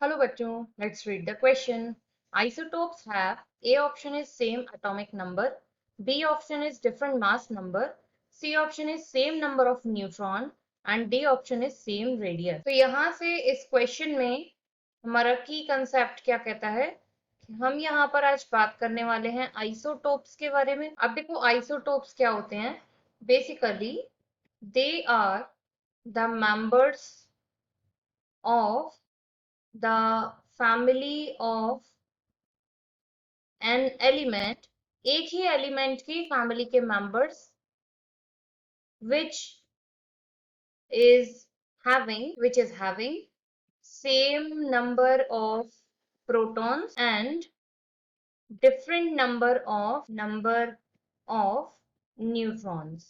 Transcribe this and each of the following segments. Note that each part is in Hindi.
Hello bachcho, let's read the question. Isotopes have A option is same atomic number, B option is different mass number, C option is same number of neutron and D option is same radius. तो यहाँ से इस क्वेश्चन में हमारा की कंसेप्ट क्या कहता है कि हम यहाँ पर आज बात करने वाले हैं आइसोटोप्स के बारे में। अब देखो आइसोटोप्स क्या होते हैं। Basically they are the members of the family of an element, एक ही एलिमेंट की फैमिली के members which which is having same number of protons and different number of neutrons.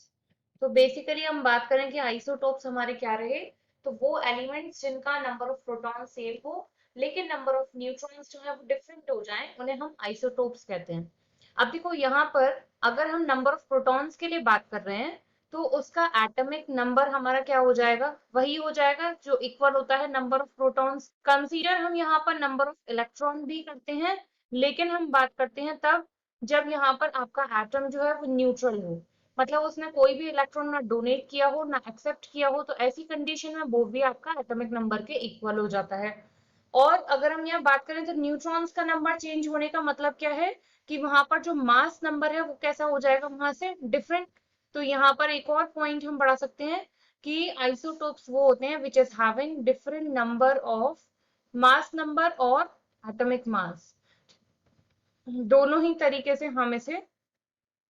तो बेसिकली हम बात करें कि आइसोटोप्स हमारे क्या रहे, तो वो एलिमेंट्स जिनका नंबर ऑफ प्रोटॉन सेम हो लेकिन नंबर ऑफ न्यूट्रॉन्स जो है वो डिफरेंट हो जाए, उन्हें हम आइसोटोप्स कहते हैं। अब देखो यहाँ पर अगर हम नंबर ऑफ प्रोटॉन्स के लिए बात कर रहे हैं तो उसका एटॉमिक नंबर हमारा क्या हो जाएगा, वही हो जाएगा जो इक्वल होता है नंबर ऑफ प्रोटॉन्स। कंसीडर हम यहाँ पर नंबर ऑफ इलेक्ट्रॉन भी करते हैं, लेकिन हम बात करते हैं तब जब यहाँ पर आपका एटम जो है वो न्यूट्रल हो, मतलब उसने कोई भी इलेक्ट्रॉन ना डोनेट किया हो ना एक्सेप्ट किया हो, तो ऐसी कंडीशन में वो भी आपका एटॉमिक नंबर के इक्वल हो जाता है। और अगर हम यहाँ बात करें तो न्यूट्रॉन्स का नंबर चेंज होने का मतलब क्या है कि वहां पर जो मास नंबर है वो कैसा हो जाएगा, वहां से डिफरेंट। तो यहाँ पर एक और पॉइंट हम बढ़ा सकते हैं कि आइसोटोप्स वो होते हैं which is having different number of mass number और एटॉमिक मास। दोनों ही तरीके से हम इसे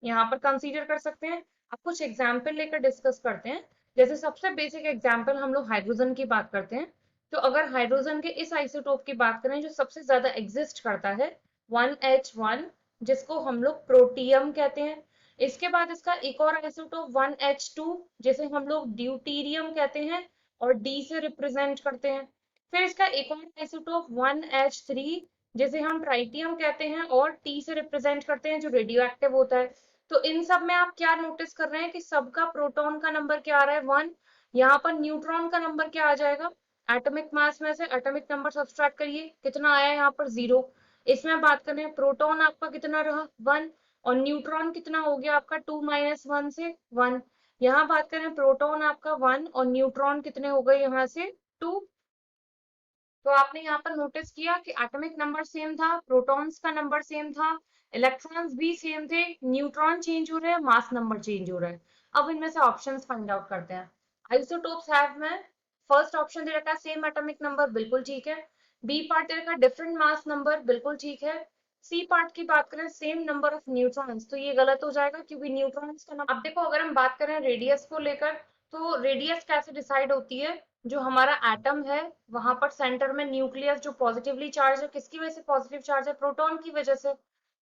यहाँ पर कंसीडर कर सकते हैं। अब कुछ एग्जाम्पल लेकर डिस्कस करते हैं। जैसे सबसे बेसिक एग्जाम्पल हम लोग हाइड्रोजन की बात करते हैं, तो अगर हाइड्रोजन के इस आइसोटोप की बात करें जो सबसे ज्यादा एग्जिस्ट करता है 1H1, जिसको हम लोग प्रोटियम कहते हैं। इसके बाद इसका एक और आइसोटोप 1H2 जिसे हम लोग ड्यूटीरियम कहते हैं और डी से रिप्रेजेंट करते हैं। फिर इसका एक और आइसोटोप 1H3 जिसे हम ट्राइटियम कहते हैं और टी से रिप्रेजेंट करते हैं जो रेडियो एक्टिव होता है। तो इन सब में आप क्या नोटिस कर रहे हैं कि सबका प्रोटॉन का नंबर क्या आ रहा है, 1। यहाँ पर न्यूट्रॉन का नंबर क्या आ जाएगा, एटॉमिक मास में से एटॉमिक नंबर सब्सट्रैक्ट करिए, कितना आया यहाँ पर 0। इसमें बात करें प्रोटॉन आपका कितना रहा 1 और न्यूट्रॉन कितना हो गया आपका 2 - 1 से 1। यहाँ बात करें प्रोटॉन आपका 1 और न्यूट्रॉन कितने हो गए यहाँ से 2। तो आपने यहाँ पर नोटिस किया कि एटॉमिक नंबर सेम था, प्रोटॉन्स का नंबर सेम था, इलेक्ट्रॉन्स भी सेम थे, न्यूट्रॉन चेंज हो रहे हैं, मास नंबर चेंज हो रहा है। अब इनमें से ऑप्शंस फाइंड आउट करते हैं। आइसोटोप्स हैव में फर्स्ट ऑप्शन दे रखा है सेम एटॉमिक नंबर, बिल्कुल ठीक है। बी पार्ट दे रखा है डिफरेंट मास नंबर, बिल्कुल ठीक है। सी पार्ट की बात करें सेम नंबर ऑफ न्यूट्रॉन्स, तो ये गलत हो जाएगा क्योंकि न्यूट्रॉन्स का नंबर। अब देखो अगर हम बात करें रेडियस को लेकर, तो रेडियस कैसे डिसाइड होती है, जो हमारा एटम है वहां पर सेंटर में न्यूक्लियस जो पॉजिटिवली चार्ज है, किसकी वजह से पॉजिटिव चार्ज है, प्रोटॉन की वजह से।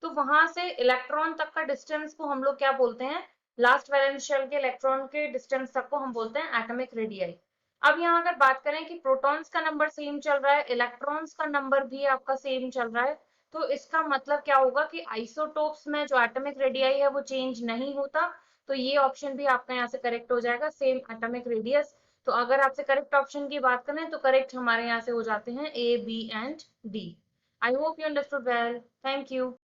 तो वहां से इलेक्ट्रॉन तक का डिस्टेंस को हम लोग क्या बोलते हैं, लास्ट वैलेंस शेल के इलेक्ट्रॉन के डिस्टेंस तक को हम बोलते हैं एटॉमिक रेडियाई। अब यहाँ अगर बात करें कि प्रोटॉन्स का नंबर सेम चल रहा है, इलेक्ट्रॉन्स का नंबर भी आपका सेम चल रहा है, तो इसका मतलब क्या होगा कि आइसोटोप्स में जो एटॉमिक रेडियाई है वो चेंज नहीं होता। तो ये ऑप्शन भी आपका यहाँ से करेक्ट हो जाएगा, सेम एटॉमिक रेडियस। तो अगर आपसे करेक्ट ऑप्शन की बात करें तो करेक्ट हमारे यहाँ से हो जाते हैं A B and D. I hope you understood well, thank you.